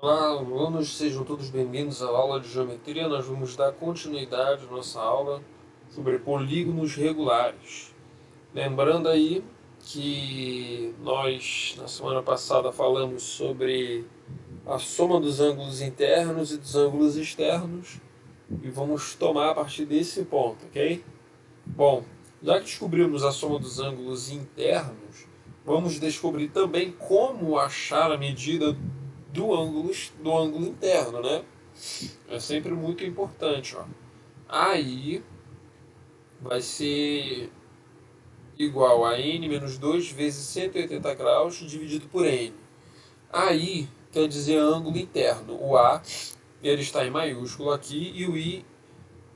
Olá, alunos, sejam todos bem-vindos à aula de geometria. Nós vamos dar continuidade à nossa aula sobre polígonos regulares. Lembrando aí que nós, na semana passada, falamos sobre a soma dos ângulos internos e dos ângulos externos e vamos tomar a partir desse ponto, ok? Bom, já que descobrimos a soma dos ângulos internos, vamos descobrir também como achar a medida do ângulo interno, né? É sempre muito importante, ó. Aí vai ser igual a n menos 2 vezes 180 graus dividido por n. Aí quer dizer ângulo interno. O A ele está em maiúsculo aqui e o I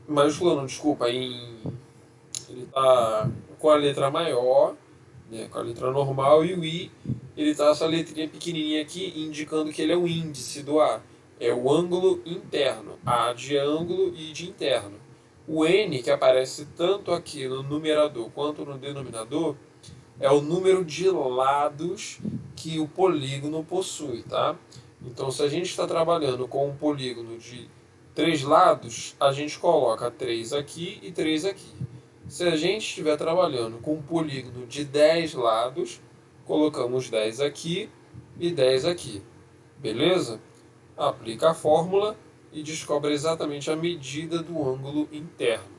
maiúsculo não, desculpa, ele está com a letra maior, né, com a letra normal, e o I ele está essa letrinha pequenininha aqui indicando que ele é o índice do A. É o ângulo interno. A de ângulo e de interno. O N, que aparece tanto aqui no numerador quanto no denominador, é o número de lados que o polígono possui, tá? Então, se a gente está trabalhando com um polígono de 3 lados, a gente coloca 3 aqui e 3 aqui. Se a gente estiver trabalhando com um polígono de 10 lados, colocamos 10 aqui e 10 aqui. Beleza? Aplica a fórmula e descobre exatamente a medida do ângulo interno.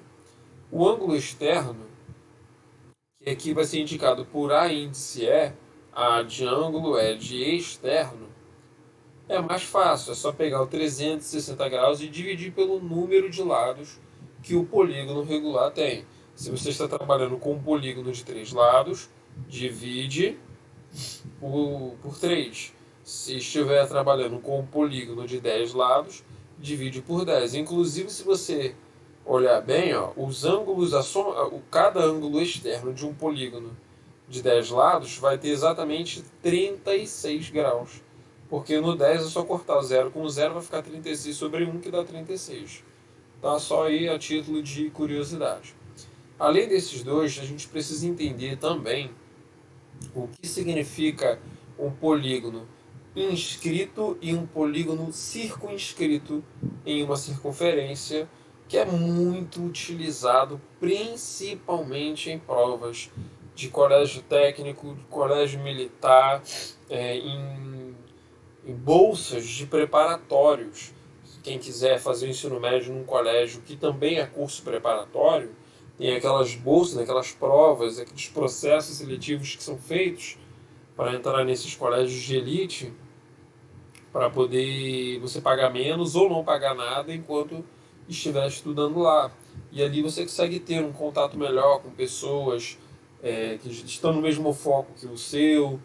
O ângulo externo, que aqui vai ser indicado por A índice E, A de ângulo é de externo, é mais fácil, é só pegar o 360 graus e dividir pelo número de lados que o polígono regular tem. Se você está trabalhando com um polígono de 3 lados, divide por 3. Se estiver trabalhando com um polígono de 10 lados, divide por 10. Inclusive, se você olhar bem, ó, os ângulos, cada ângulo externo de um polígono de 10 lados vai ter exatamente 36 graus. Porque no 10 é só cortar o zero com o zero, vai ficar 36 sobre 1, que dá 36. Tá? Só aí a título de curiosidade. Além desses dois, a gente precisa entender também o que significa um polígono inscrito e um polígono circunscrito em uma circunferência, que é muito utilizado principalmente em provas de colégio técnico, de colégio militar, em bolsas de preparatórios. Quem quiser fazer o ensino médio num colégio que também é curso preparatório, tem aquelas bolsas, aquelas provas, aqueles processos seletivos que são feitos para entrar nesses colégios de elite, para poder você pagar menos ou não pagar nada enquanto estiver estudando lá. E ali você consegue ter um contato melhor com pessoas que estão no mesmo foco que o seu,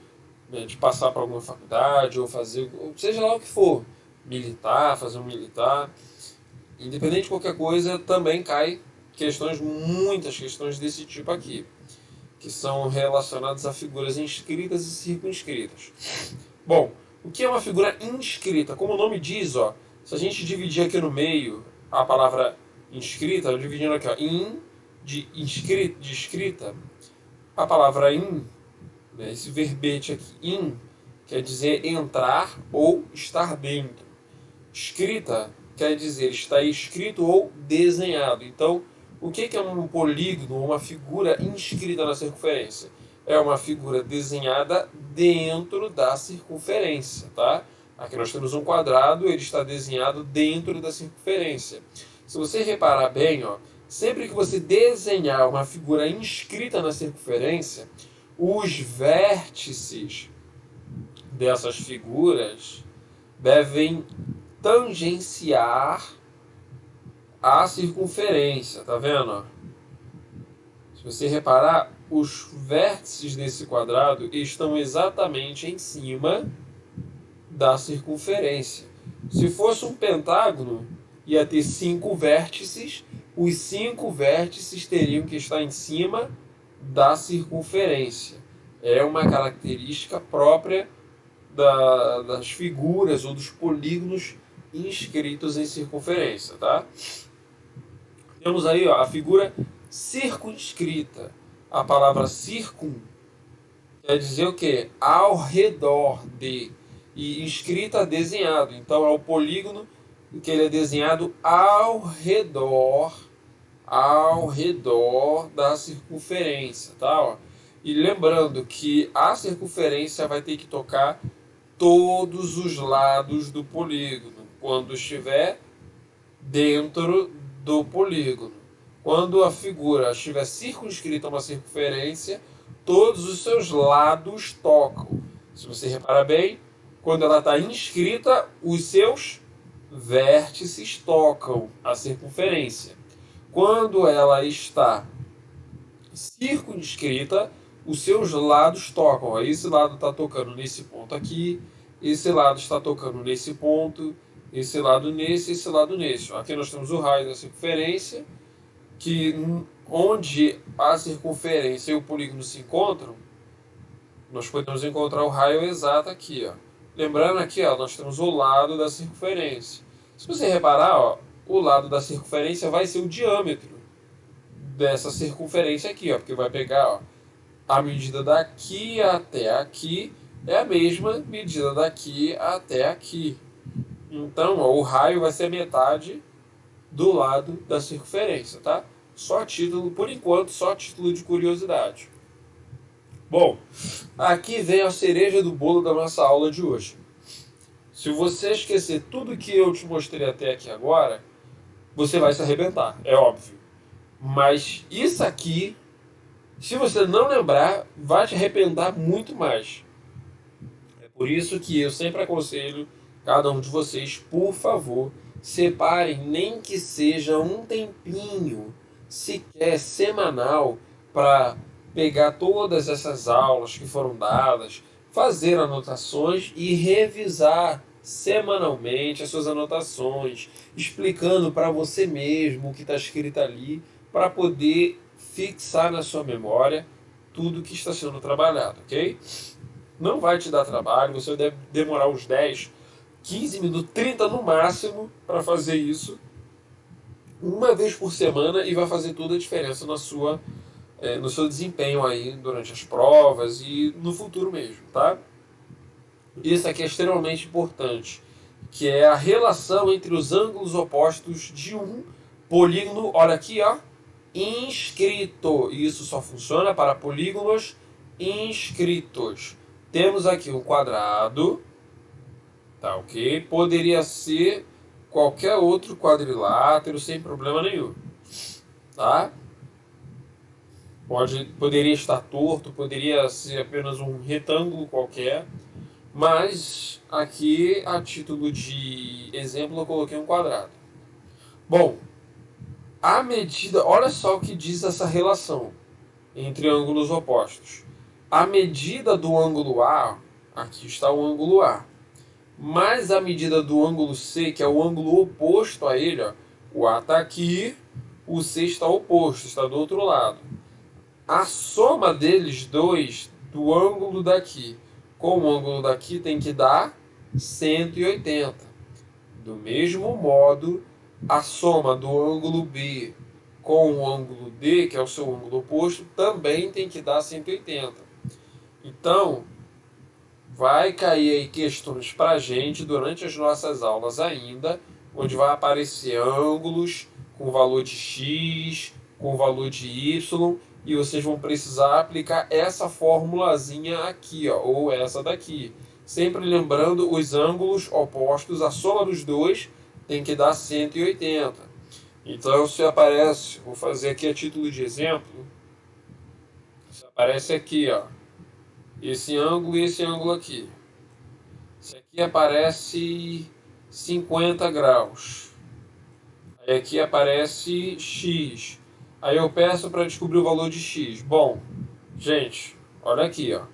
né, de passar para alguma faculdade ou fazer, seja lá o que for, militar, fazer um militar. Independente de qualquer coisa, também cai muitas questões desse tipo aqui, que são relacionadas a figuras inscritas e circunscritas. Bom, o que é uma figura inscrita? Como o nome diz, ó, se a gente dividir aqui no meio a palavra inscrita, dividindo aqui, ó, de escrita, a palavra in, né, esse verbete aqui, in, quer dizer entrar ou estar dentro. Escrita quer dizer estar escrito ou desenhado. Então, o que é um polígono, uma figura inscrita na circunferência? É uma figura desenhada dentro da circunferência, tá? Aqui nós temos um quadrado, ele está desenhado dentro da circunferência. Se você reparar bem, ó, sempre que você desenhar uma figura inscrita na circunferência, os vértices dessas figuras devem tangenciar a circunferência, tá vendo? Se você reparar, os vértices desse quadrado estão exatamente em cima da circunferência. Se fosse um pentágono, ia ter 5 vértices, os 5 vértices teriam que estar em cima da circunferência. É uma característica própria das figuras ou dos polígonos inscritos em circunferência, tá? Temos aí, ó, a figura circunscrita. A palavra circum quer dizer o quê? Ao redor de. e inscrita desenhado. Então é o polígono que ele é desenhado ao redor da circunferência, tá? Ó. E lembrando que a circunferência vai ter que tocar todos os lados do polígono quando estiver dentro do polígono. Quando a figura estiver circunscrita a uma circunferência, todos os seus lados tocam. Se você reparar bem, quando ela está inscrita, os seus vértices tocam a circunferência. Quando ela está circunscrita, os seus lados tocam. Esse lado está tocando nesse ponto aqui, esse lado está tocando nesse ponto, esse lado nesse, esse lado nesse. Aqui nós temos o raio da circunferência, que onde a circunferência e o polígono se encontram, nós podemos encontrar o raio exato aqui, ó. Lembrando aqui, ó, nós temos o lado da circunferência. Se você reparar, ó, o lado da circunferência vai ser o diâmetro dessa circunferência aqui, ó, porque vai pegar, ó, a medida daqui até aqui é a mesma medida daqui até aqui. Então, ó, o raio vai ser metade do lado da circunferência, tá? Só título, por enquanto, só título de curiosidade. Bom, aqui vem a cereja do bolo da nossa aula de hoje. Se você esquecer tudo que eu te mostrei até aqui agora, você vai se arrebentar, é óbvio. Mas isso aqui, se você não lembrar, vai te arrepender muito mais. É por isso que eu sempre aconselho cada um de vocês, por favor, separem nem que seja um tempinho, sequer semanal, para pegar todas essas aulas que foram dadas, fazer anotações e revisar semanalmente as suas anotações, explicando para você mesmo o que está escrito ali, para poder fixar na sua memória tudo que está sendo trabalhado, ok? Não vai te dar trabalho, você deve demorar uns 10, 15 minutos, 30 no máximo para fazer isso uma vez por semana e vai fazer toda a diferença na sua, no seu desempenho aí durante as provas e no futuro mesmo, tá? Isso aqui é extremamente importante, que é a relação entre os ângulos opostos de um polígono, olha aqui, ó, inscrito. Isso só funciona para polígonos inscritos. Temos aqui um quadrado, tá ok? Poderia ser qualquer outro quadrilátero sem problema nenhum, tá? Poderia estar torto, poderia ser apenas um retângulo qualquer, mas aqui, a título de exemplo, eu coloquei um quadrado. Bom, a medida, olha só o que diz essa relação entre ângulos opostos. A medida do ângulo A, aqui está o ângulo A, mais a medida do ângulo C, que é o ângulo oposto a ele, ó, o A está aqui, o C está oposto, está do outro lado. A soma deles dois, do ângulo daqui com o ângulo daqui, tem que dar 180. Do mesmo modo, a soma do ângulo B com o ângulo D, que é o seu ângulo oposto, também tem que dar 180. Então, vai cair aí questões para a gente durante as nossas aulas ainda, onde vai aparecer ângulos com valor de x, com valor de y, e vocês vão precisar aplicar essa formulazinha aqui, ó, ou essa daqui. Sempre lembrando os ângulos opostos, a soma dos dois tem que dar 180. Então, se aparece, vou fazer aqui a título de exemplo, se aparece aqui, ó, esse ângulo e esse ângulo aqui. Esse aqui aparece 50 graus. Aí aqui aparece x. Aí eu peço para descobrir o valor de x. Bom, gente, olha aqui, ó.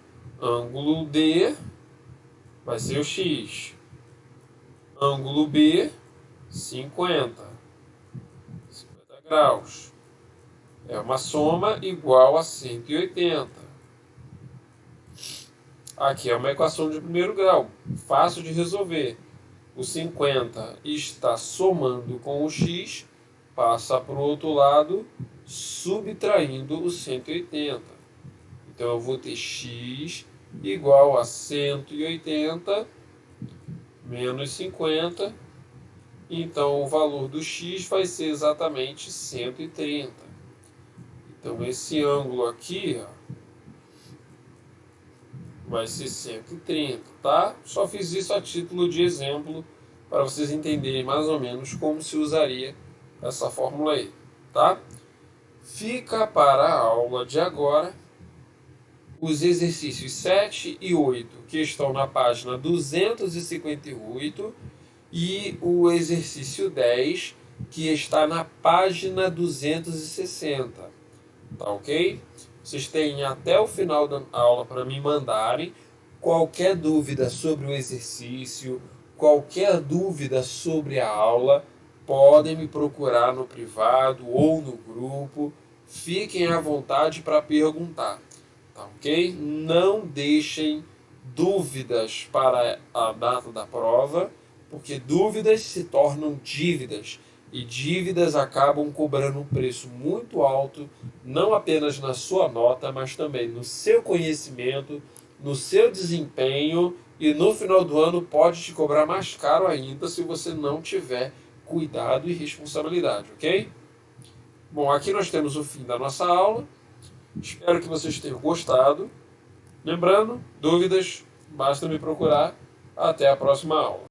Ângulo D vai ser o x. Ângulo B, 50. 50 graus. É uma soma igual a 180. Aqui é uma equação de primeiro grau, fácil de resolver. O 50 está somando com o x, passa para o outro lado, subtraindo o 180. Então eu vou ter x igual a 180 menos 50. Então, o valor do x vai ser exatamente 130. Então, esse ângulo aqui, ó, vai ser 130, tá? Só fiz isso a título de exemplo para vocês entenderem mais ou menos como se usaria essa fórmula aí, tá? Fica para a aula de agora os exercícios 7 e 8, que estão na página 258, e o exercício 10, que está na página 260. Tá ok? Vocês têm até o final da aula para me mandarem qualquer dúvida sobre o exercício, qualquer dúvida sobre a aula, podem me procurar no privado ou no grupo. Fiquem à vontade para perguntar, tá ok? Não deixem dúvidas para a data da prova, porque dúvidas se tornam dívidas. E dívidas acabam cobrando um preço muito alto, não apenas na sua nota, mas também no seu conhecimento, no seu desempenho, e no final do ano pode te cobrar mais caro ainda se você não tiver cuidado e responsabilidade, ok? Bom, aqui nós temos o fim da nossa aula. Espero que vocês tenham gostado. Lembrando, dúvidas, basta me procurar. Até a próxima aula.